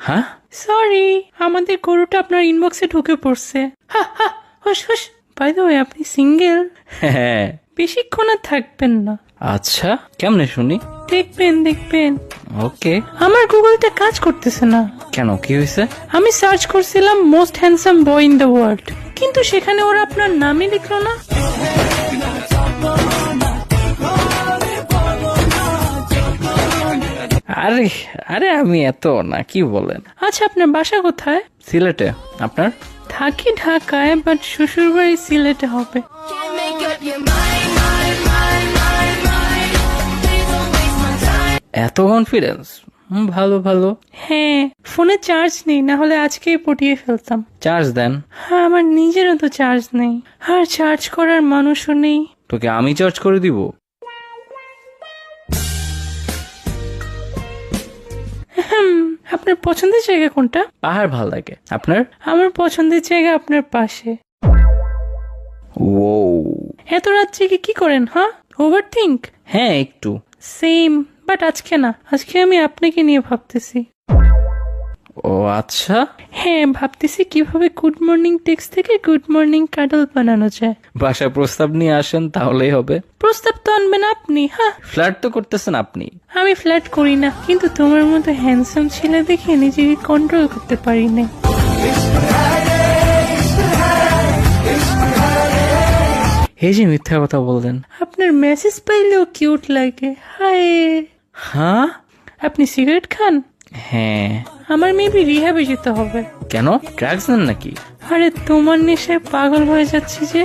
হ্যাঁ, সরি, আমাদের গরুটা আপনার ইনবক্সে ঢুকে পড়ছে। হা হা, হুস হুস। বাই দ্য ওয়ে, আপনি সিঙ্গেল? হ্যাঁ। বেশিক্ষণ আর থাকবেন না। আচ্ছা, কেমনে শুনি? দেখবেন। ওকে। আমার গুগলটা কাজ করতেছে না। কেন, কি হয়েছে? আমি সার্চ করছিলাম most handsome boy in the world, কিন্তু সেখানে ওরা আপনার নামই লিখলো না। আরে আরে আমি এত না, কি বলেন? আচ্ছা, আপনার বাসা কোথায়? সিলেটে। আপনার? থাকি ঢাকায়, বাট শ্বশুর বাড়ি সিলেটে হবে। Can't make up your mind. Please don't waste my time. এত কনফিডেন্স? ভালো। হ্যাঁ, ফোনে চার্জ নেই, না হলে আজকেই পটিয়ে ফেলতাম। চার্জ দেন। হ্যাঁ, আমার নিজেরও তো চার্জ নেই, আর চার্জ করার মানুষও নেই। তোকে আমি চার্জ করে দিব? আপনার পছন্দের জায়গা কোনটা? পাহাড় ভাল লাগে। আপনার? আমার পছন্দের জায়গা আপনার পাশে। ও, এত রাত জেগে কি করেন? হ্যাঁ, ওভার থিঙ্ক? হ্যাঁ একটু। সেম, বাট আজকে না, আজকে আমি আপনাকে নিয়ে ভাবতেছি। ও আচ্ছা। হ্যাঁ, ভাবতেছি কিভাবে গুড মর্নিং টেক্সট থেকে গুড মর্নিং কাডল বানানো যায়। বাসায় প্রস্তাব নিয়ে আসেন, তাহলেই হবে। প্রস্তাব তো আনবেন আপনি। হ্যাঁ, ফ্ল্যাট তো করতেছেন আপনি। আমি ফ্ল্যাট করি না, কিন্তু তোমার মতো হ্যান্ডসাম ছেলে দেখে নিজেকে কন্ট্রোল করতে পারি না। এই যে মিথ্যা কথা বললেন। আপনার মেসেজ পাইলেও কিউট লাগে। হায়। হ্যাঁ। আপনি সিগারেট খান? হ্যাঁ। আমার মেবি রিহ্যাবে যেতে হবে। কেন, ড্রাগস নেন নাকি? আরে তোমার নেশায় পাগল হয়ে যাচ্ছি যে।